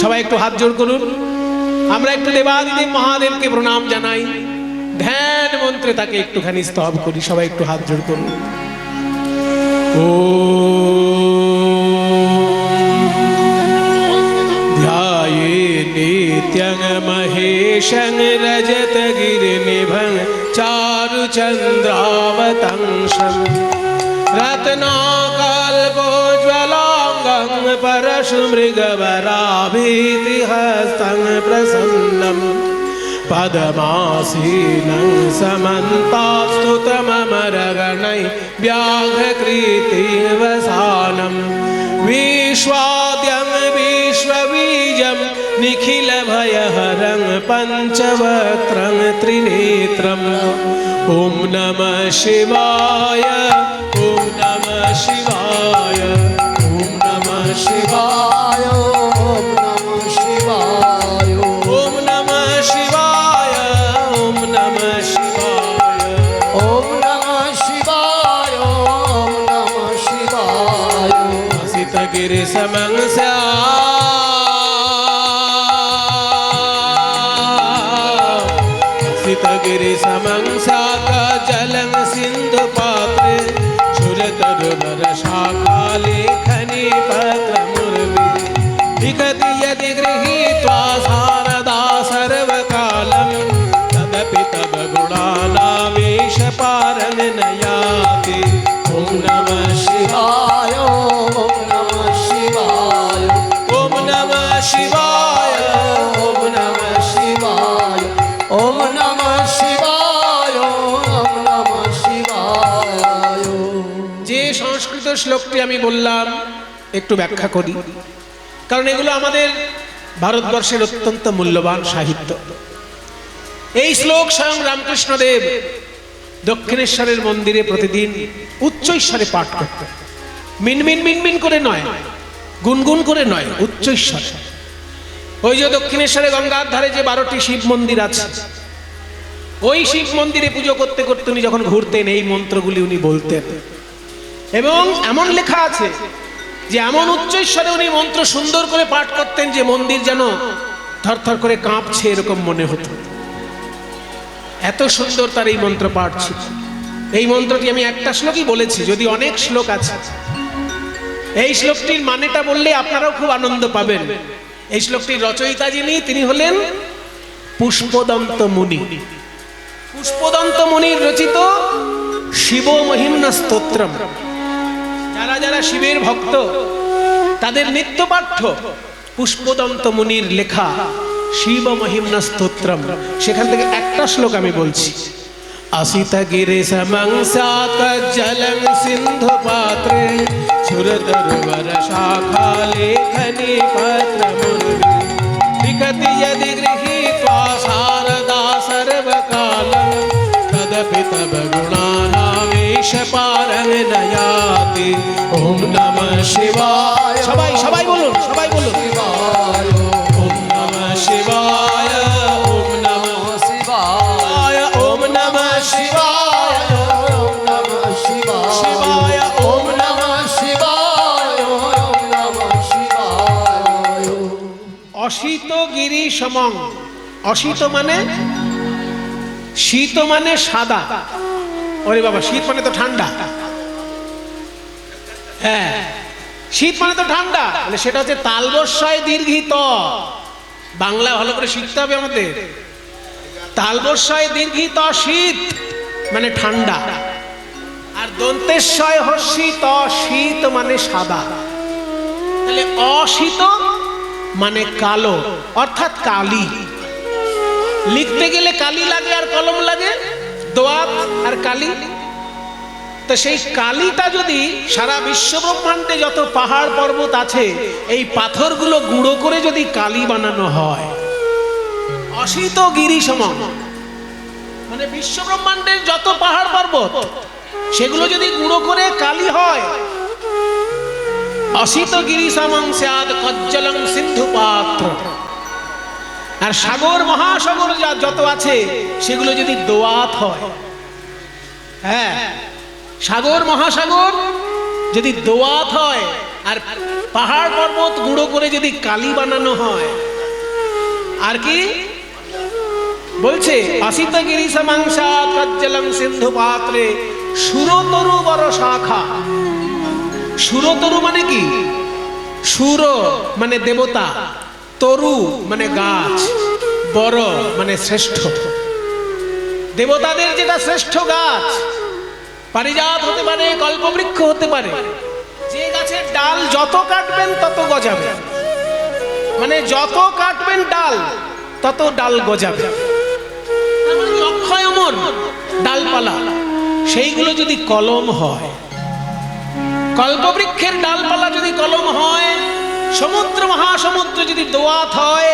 সবাই একটু হাত জোড় করুন। আমরা একটু দেবাদিদেব মহাদেবকে প্রণাম জানাই, ধ্যান মন্ত্রে তাকে একটুখানি স্তব করি। সবাই একটু হাত জোড় করুন। ও ধ্যায়ে নিত্যং মহেশং রজতগিরিনিভং চারুচন্দ্রাবতংশং रत्नाकल्पोज्ज्वलाङ्गं परशुमृगवराभीतिहस्तं प्रसन्नं पद्मासीनं समन्तास्तुतममरगणैः व्याघ्रकृतिवसानं विश्वाद्यं विश्वबीजं निखिलभयहरं पञ्चवक्त्रं त्रिनेत्रम् ॐ नमः शिवाय, ॐ नमः शिवाय, ॐ नमः शिवाय, ॐ नमः शिवाय, ॐ नमः शिवाय, ॐ नमः शिवाय, ॐ नमः शिवाय, ॐ नमः शिवाय। हसितगिरिसमं हसितगिरिसमं जलं सिन्धुपात्रे क्षुरतरुवरशाखालेखनी पत्रमुर्वी विगति यदि गृहीत्वा शारदा सर्वकालं तदपि तव गुणानामेष पारं न याति। ॐ नमः शिवाय, ॐ नमः शिवाय, ॐ नमः शिवाय, ॐ नमः शिवाय, ॐ नमः शिवाय, ॐ नमः शिवाय। যে সংস্কৃত শ্লোকটি আমি বললাম একটু ব্যাখ্যা করি, কারণ এগুলো আমাদের ভারতবর্ষের অত্যন্ত মূল্যবান সাহিত্য। এই শ্লোক স্বয়ং রামকৃষ্ণদেব দক্ষিণেশ্বরের মন্দিরে প্রতিদিন উচ্চৈস্বরে পাঠ করতেন। মিনমিন মিনমিন করে নয়, গুনগুন করে নয়, উচ্চৈস্বরে। ওই যে দক্ষিণেশ্বরে গঙ্গার ধারে যে 12টি শিব মন্দির আছে, ওই শিব মন্দিরে পুজো করতে করতে উনি যখন ঘুরতেন এই মন্ত্রগুলি উনি বলতেন। এবং এমন লেখা আছে যে এমন উচ্চৈস্বরে উনি মন্ত্র সুন্দর করে পাঠ করতেন যে মন্দির যেন থরথর করে কাঁপছে এরকম মনে হতো। এত সুন্দর তার এই মন্ত্র পাঠ ছিল। এই মন্ত্রটি আমি একটা শ্লোকই বলেছি, যদি অনেক শ্লোক আছে। এই শ্লোকটির মানেটা বললে আপনারাও খুব আনন্দ পাবেন। এই শ্লোকটির রচয়িতা যিনি, তিনি হলেন পুষ্পদন্ত মুনি। পুষ্পদন্ত মুনির রচিত শিব মহিম্না স্তোত্রম, যারা যারা শিবের ভক্ত তাদের নিত্য পাঠ্য পুষ্পদন্ত মুনির লেখা শিব মহিম্না স্তোত্রম। সেখান থেকে একটা শ্লোক আমি বলছি। আসিত গিরে সমংসাতজ্জলং সিন্ধু পাত্রে সুরতরুবর শাখা লেখনি পত্রমুর্वी লিখতি यदि গৃহীত্বা শারদা সর্বকালং তদপি তব গুণানামেষ পারং ন याति। ॐ नमः शिवाय, সবাই সবাই বলুন, সবাই বলুন। शिवाय, ॐ नमः शिवाय, ॐ नमः शिवाय, ॐ नमः शिवाय, ॐ नमः शिवाय, शिवाय, ॐ नमः शिवाय, ॐ नमः शिवाय। অশীত গিরি সমং। অশীত মানে শীত মানে সাদা। ওরে বাবা, শীত মানে তো ঠান্ডা। হ্যাঁ, শীত মানে তো ঠান্ডা, মানে সেটা হচ্ছে তালবস্যয় দীর্ঘিত। বাংলা ভালো করে শিখতে হবে আমাদের। তালবস্যয় দীর্ঘিত শীত মানে ঠান্ডা, আর দন্তেশ্বয় হর্ষিত শীত মানে সাদা। তাহলে অশীত মানে কালো, অর্থাৎ কালি। লিখতে গেলে কালি লাগে আর কলম লাগে, দোয়াত আর কালি। তো সেই কালিটা যদি সারা বিশ্ব ব্রহ্মাণ্ডে যত পাহাড় পর্বত আছে এই পাথরগুলো গুঁড়ো করে যদি কালি বানানো হয়, অশীত গিরি সমং মানে বিশ্ব ব্রহ্মাণ্ডের যত পাহাড় পর্বত সেগুলো যদি গুঁড়ো করে কালি হয়, অশীত গিরি সমং স্যাদ কজ্জলং সিন্ধু পাত্র। আর সাগর মহাসাগর যত আছে সেগুলো যদি দোয়াত হয়, হ্যাঁ, সাগর মহাসাগর যদি দোয়াত হয় আর পাহাড় পর্বত গুঁড়ো করে যদি কালি বানানো হয়, আর কি বলছে অসিতগিরি সমাংসাৎ কজ্জলং সিন্ধু পাত্রে সুরতরু বড় শাখা। সুরতরু মানে কি? সুর মানে দেবতা, তরু মানে গাছ, বড় মানে শ্রেষ্ঠ। দেবতাদের যেটা শ্রেষ্ঠ গাছ, পারিজাত হতে পারে, কল্পবৃক্ষ হতে পারে, যে গাছের ডাল যত কাটবেন তত গজাবে, মানে যত কাটবেন ডাল তত ডাল গজাবে, অক্ষয় অমর ডালপালা। সেইগুলো যদি কলম হয়, কল্পবৃক্ষের ডালপালা যদি কলম হয়, সমুদ্র মহাসমুদ্র যদি দোয়াত হয়,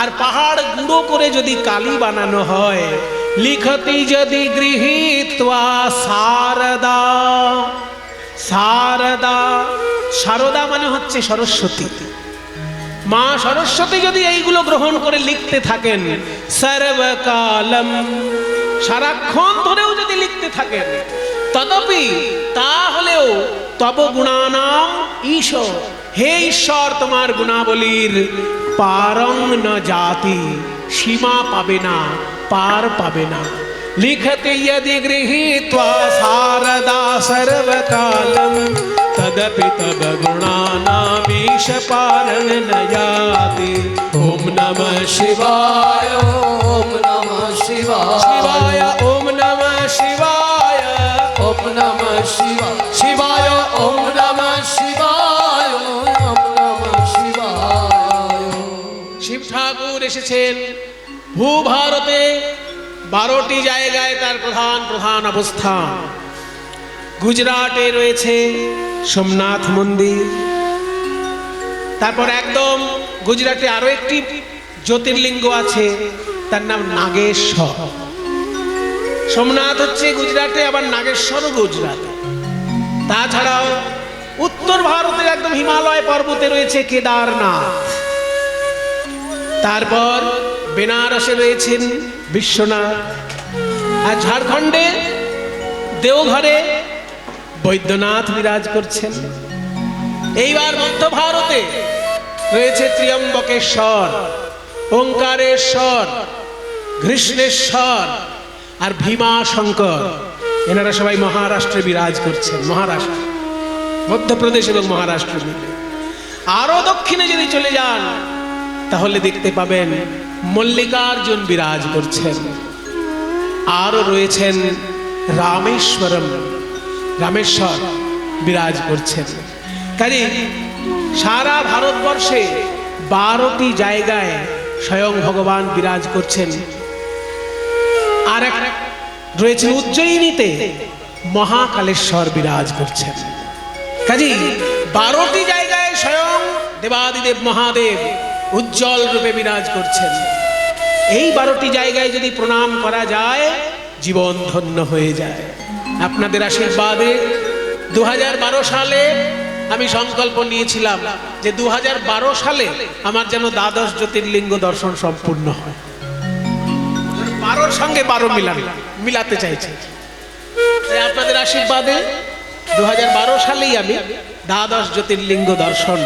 আর পাহাড় গুঁড়ো করে যদি কালি বানানো হয়, লিখতি যদি গৃহীত্বা শারদা। শারদা, শারদা মানে হচ্ছে সরস্বতী। মা সরস্বতী যদি এইগুলো গ্রহণ করে লিখতে থাকেন, সর্বকালম, সারাক্ষণ ধরেও যদি লিখতে থাকেন, তদপি, তাহলেও তব গুণানাম ঈশ্বর, হে ঈশ্বর তোমার গুণাবলীর পারং ন জাতি, সীমা পাবে না, পার পাবে না। লিখতে यदि गृहीत्वा शारदा सर्वकालम तदपि तब गुणानामीश पारं न याति। ओम नमः शिवाय, ओम नमः शिवाय, शिवाय ओम नमः शिवाय, ओम नमः शिवाय, शिवाय ओम नमः शिवाय, ओम नमः शिवाय। শিব ঠাকুর এসেছেন ভূভারতে 12টি জায়গায় তার প্রধান প্রধান অবস্থান। গুজরাটে রয়েছে সোমনাথ মন্দির, তারপর একদম গুজরাটে আরো একটি জ্যোতির্লিঙ্গ আছে, তার নাম নাগেশ্বর। সোমনাথ হচ্ছে গুজরাটে, আবার নাগেশ্বরও গুজরাটে। তাছাড়াও উত্তর ভারতের একদম হিমালয় পর্বতে রয়েছে কেদারনাথ। তারপর বেনারসে রয়েছেন বিশ্বনাথ, আর ঝাড়খণ্ডে দেওঘরে বৈদ্যনাথ বিরাজ করছেন। এইবার মধ্য ভারতে রয়েছে ত্র্যম্বকেশ্বর, ওঙ্কারেশ্বর, ঘৃষ্ণেশ্বর আর ভীমাশঙ্কর। এনারা সবাই মহারাষ্ট্রে বিরাজ করছেন, মহারাষ্ট্র, মধ্যপ্রদেশ এবং মহারাষ্ট্র মিলে। আরো দক্ষিণে যদি চলে যান তাহলে দেখতে পাবেন মল্লিকার্জুন বিরাজ করছেন। আরো রয়েছেন রামেশ্বরম, রামেশ্বর বিরাজ করছেন। কাজে সারা ভারতবর্ষে 12টি জায়গায় স্বয়ং ভগবান বিরাজ করছেন। আর এক রয়েছে উজ্জয়িনীতে মহাকালেশ্বর বিরাজ করছেন। কাজে 12টি জায়গায় স্বয়ং দেবাদিদেব মহাদেব উজ্জ্বল রূপে বিরাজ করছেন। এই 12টি জায়গায় যদি প্রণাম করা যায়, জীবন ধন্য হয়ে যায়। আপনাদের আশীর্বাদে 2012 সালে আমি সংকল্প নিয়েছিলাম যে 2012 সালে আমার যেন দ্বাদশ জ্যোতির্লিঙ্গ দর্শন সম্পূর্ণ হয়। 12 সঙ্গে 12 মিলাতে চাইছি। আপনাদের আশীর্বাদে 2012 সালেই আমি দ্বাদশ জ্যোতির্লিঙ্গ দর্শন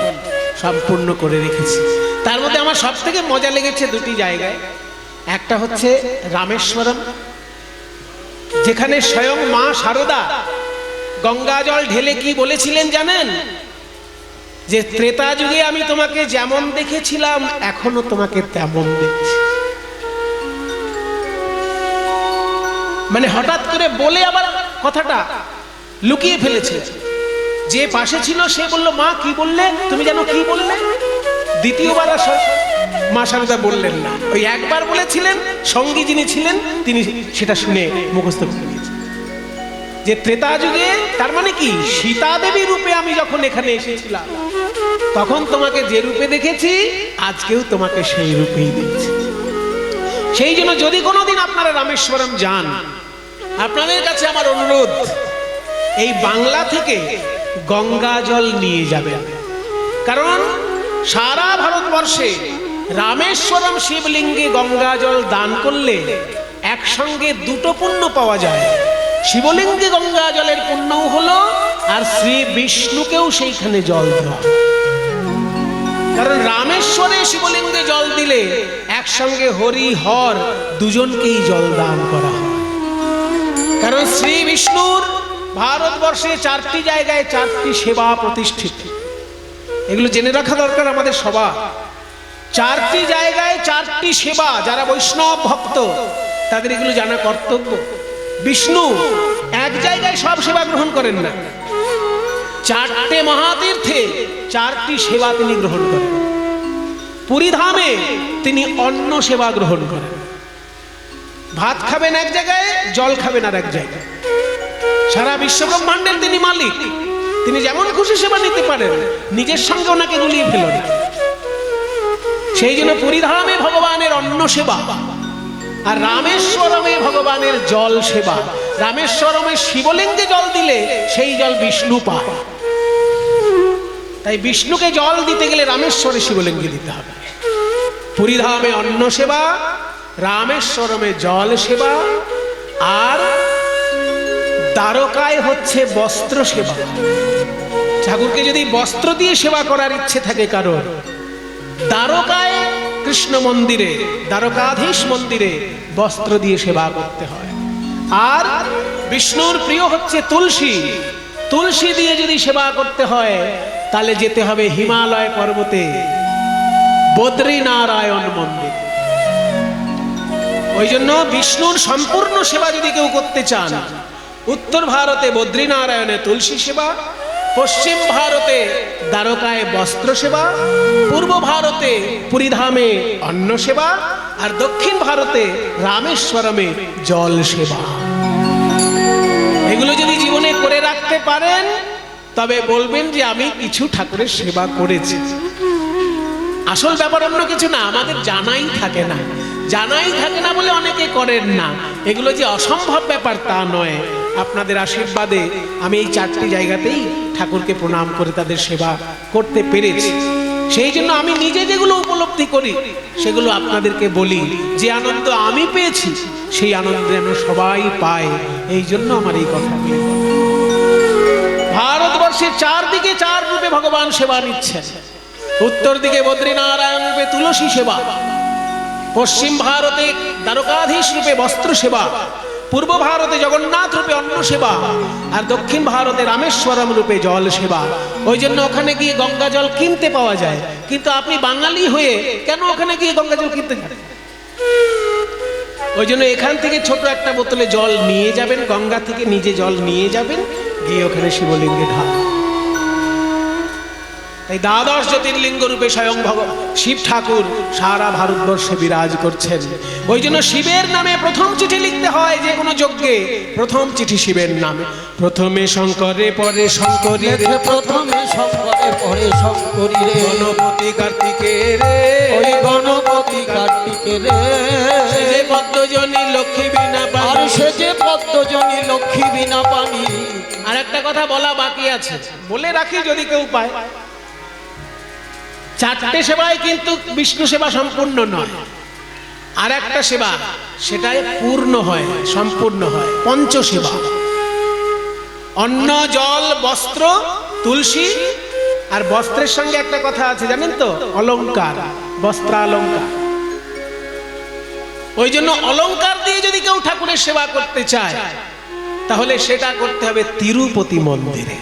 সম্পূর্ণ করে রেখেছি। তার মধ্যে আমার সব থেকে মজা লেগেছে 2টি জায়গায়। একটা হচ্ছে রামেশ্বরম, যেখানে স্বয়ং মা শারদা গঙ্গা জল ঢেলে কি বলেছিলেন জানেন? যে ত্রেতা যুগে আমি তোমাকে যেমন দেখেছিলাম এখনো তোমাকে তেমন দেখছি। মানে হঠাৎ করে বলে আবার কথাটা লুকিয়ে ফেলেছে। যে পাশে ছিল সে বলল, মা কি বললে, তুমি জানো কি বললে? দ্বিতীয়বার মা শারদা বললেন না, ওই একবার বলেছিলেন, সঙ্গী যিনি ছিলেন তিনি সেটা শুনে মুখস্থ করে নিয়েছেন। যে ত্রেতা যুগে, তার মানে কি সীতা দেবী রূপে আমি যখন এখানে এসেছিলাম তখন তোমাকে যে রূপে দেখেছি আজকেও তোমাকে সেই রূপেই দেখছি। সেই জন্য যদি কোনোদিন আপনারা রামেশ্বরম যান, আপনাদের কাছে আমার অনুরোধ, এই বাংলা থেকে গঙ্গা জল নিয়ে যাবেন। কারণ সারা ভারতবর্ষে রামেশ্বরম শিবলিঙ্গে গঙ্গা জল দান করলে একসঙ্গে 2টো পুণ্য পাওয়া যায়। শিবলিঙ্গে গঙ্গা জলের পুণ্যও হলো, আর শ্রী বিষ্ণুকেও সেইখানে জল দেওয়া। কারণ রামেশ্বরে শিবলিঙ্গে জল দিলে একসঙ্গে হরি হর দুজনকেই জল দান করা হয়। কারণ শ্রী বিষ্ণুর ভারতবর্ষে 4টি জায়গায় 4টি সেবা প্রতিষ্ঠিত। এগুলো জেনে রাখা দরকার আমাদের সবার। 4টি জায়গায় 4টি সেবা, যারা বৈষ্ণব ভক্ত তাদের এগুলো জানা কর্তব্য। বিষ্ণু এক জায়গায় সব সেবা গ্রহণ করেন না, 4টে মহাতীর্থে 4টি সেবা তিনি গ্রহণ করেন। পুরীধামে তিনি অন্ন সেবা গ্রহণ করেন। ভাত খাবেন এক জায়গায়, জল খাবেন আর এক জায়গায়। সারা বিশ্ব ব্রহ্মাণ্ডের তিনি মালিক, তিনি যেমন খুশি সেবা নিতে পারেন, নিজের সঙ্গে ওনাকে গুলিয়ে ফেলেন। সেই জন্য পুরীধামে ভগবানের অন্ন সেবা, আর রামেশ্বরমে ভগবানের জল সেবা। রামেশ্বরমে শিবলিঙ্গে জল দিলে সেই জল বিষ্ণু পায়। তাই বিষ্ণুকে জল দিতে গেলে রামেশ্বরে শিবলিঙ্গে দিতে হবে। পুরীধামে অন্ন সেবা, রামেশ্বরমে জল সেবা, আর দ্বারকায় হচ্ছে বস্ত্র সেবা। ঠাকুরকে যদি বস্ত্র দিয়ে সেবা করার ইচ্ছে থাকে কারোর, দ্বারকায় কৃষ্ণ মন্দিরে, দ্বারকাধীশ মন্দিরে বস্ত্র দিয়ে সেবা করতে হয়। আর বিষ্ণুর প্রিয় হচ্ছে তুলসী, তুলসী দিয়ে যদি সেবা করতে হয় তাহলে যেতে হবে হিমালয় পর্বতে বদ্রীনারায়ণ মন্দির। ওই জন্য বিষ্ণুর সম্পূর্ণ সেবা যদি কেউ করতে চান, উত্তর ভারতে বদ্রীনারায়ণে তুলসী সেবা, পশ্চিম ভারতে দ্বারকায় বস্ত্র সেবা, পূর্ব ভারতে পুরীধামে অন্ন সেবা, আর দক্ষিণ ভারতে রামেশ্বরমে জল সেবা। এগুলো যদি জীবনে করে রাখতে পারেন তবে বলবেন যে আমি কিছু ঠাকুরের সেবা করেছি। আসল ব্যাপার অন্য কিছু না, আমাদের জানাই থাকে না। জানাই থাকে না বলে অনেকে করেন না। এগুলো যে অসম্ভব ব্যাপার তা নয়। আপনাদের আশীর্বাদে আমি এই 4টি জায়গাতেই ঠাকুরকে প্রণাম করে তাদের সেবা করতে পেরেছি। সেই জন্য আমি নিজে যেগুলো উপলব্ধি করি সেগুলো আপনাদেরকে বলি। যে আনন্দ আমি পেয়েছি সেই আনন্দ যেন সবাই পায়, এই জন্য আমার এই কথাগুলি। ভারতবর্ষের 4 দিকে 4 রূপে ভগবান সেবা নিচ্ছেন। উত্তর দিকে বদ্রীনারায়ণ রূপে তুলসী সেবা, পশ্চিম ভারতে দ্বারকাধীশ রূপে বস্ত্র সেবা, পূর্ব ভারতে জগন্নাথ রূপে অন্ন সেবা, আর দক্ষিণ ভারতে রামেশ্বরম রূপে জল সেবা। ওই জন্য ওখানে গিয়ে গঙ্গা জল কিনতে পাওয়া যায়, কিন্তু আপনি বাঙালি হয়ে কেন ওখানে গিয়ে গঙ্গা জল কিনতে যাবেন? ওই জন্য এখান থেকে ছোট একটা বোতলে জল নিয়ে যাবেন, গঙ্গা থেকে নিজে জল নিয়ে যাবেন, গিয়ে ওখানে শিবলিঙ্গে ঢাল। তাই দ্বাদশ জ্যোতির্লিঙ্গ রূপে স্বয়ং শিব ঠাকুর সারা ভারতবর্ষে বিরাজ করছেন। ওই জন্য শিবের নামে প্রথম চিঠি লিখতে হয় যে কোনো যজ্ঞে, প্রথম চিঠি শিবের নামে। প্রথমে শঙ্করে পরে শঙ্করী, প্রথমে শঙ্করে পরে শঙ্করী রে, গণপতি কার্তিকে রে, ওই গণপতি কার্তিকে রে, সে যে পদ্মজনী লক্ষ্মী বিনা আর পানি, সে যে পদ্মজনী লক্ষ্মী বিনা পানি। আর একটা কথা বলা বাকি আছে, বলে রাখি যদি কেউ পায়। 4টে সেবায় কিন্তু বিষ্ণু সেবা সম্পূর্ণ নয়। আর একটা সেবা সেটাই পূর্ণ হয়, সম্পূর্ণ হয়, পঞ্চসেবা। অন্ন, জল, বস্ত্র, তুলসী। আর বস্ত্রের সঙ্গে একটা কথা আছে জানেন তো, অলংকার, বস্ত্রালঙ্কার। ওই জন্য অলংকার দিয়ে যদি কেউ ঠাকুরের সেবা করতে চায় তাহলে সেটা করতে হবে তিরুপতি মন্দিরে।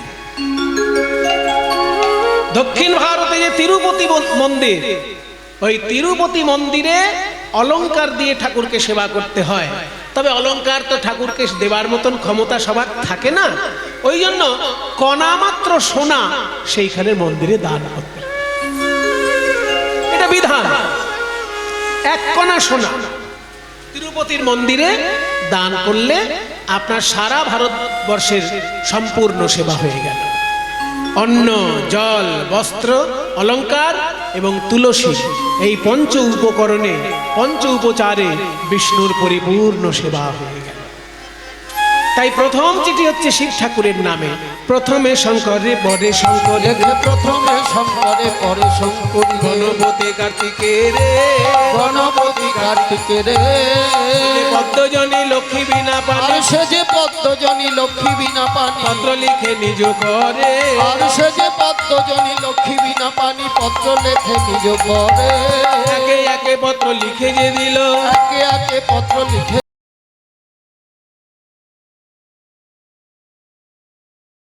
দক্ষিণ ভারতে যে তিরুপতি মন্দির, ওই তিরুপতি মন্দিরে অলংকার দিয়ে ঠাকুরকে সেবা করতে হয়। তবে অলংকার তো ঠাকুরকে দেবার মতন ক্ষমতা সবার থাকে না। ওই জন্য কণা মাত্র সোনা সেইখানে মন্দিরে দান করতে, এটা বিধান। 1 কণা সোনা তিরুপতির মন্দিরে দান করলে আপনার সারা ভারতবর্ষের সম্পূর্ণ সেবা হয়ে গেল। অন্ন, জল, বস্ত্র, অলংকার এবং তুলসী, এই পঞ্চ উপকরণে, পঞ্চ উপচারে বিষ্ণুর পরিপূর্ণ সেবা হয়ে গেল। তাই প্রথম চিঠি হচ্ছে শিব ঠাকুরের নামে, প্রথমে শঙ্করে পরে শঙ্করে, লেখে প্রথমে শঙ্করে পরে শঙ্করী রে। গণপতি কার্তিকের রে, গণপতি কার্তিকে রে। পদ্মজনী লক্ষ্মী বিনা আর পানি, সে যে পদ্মজনী লক্ষ্মী বিনা পানি, পত্র লিখে নিজ করে, আর সে যে পদ্মজনী লক্ষ্মী বিনা পানি, পত্র লেখে নিজ করে। একে একে পত্র লিখে যে দিল, একে একে পত্র লিখে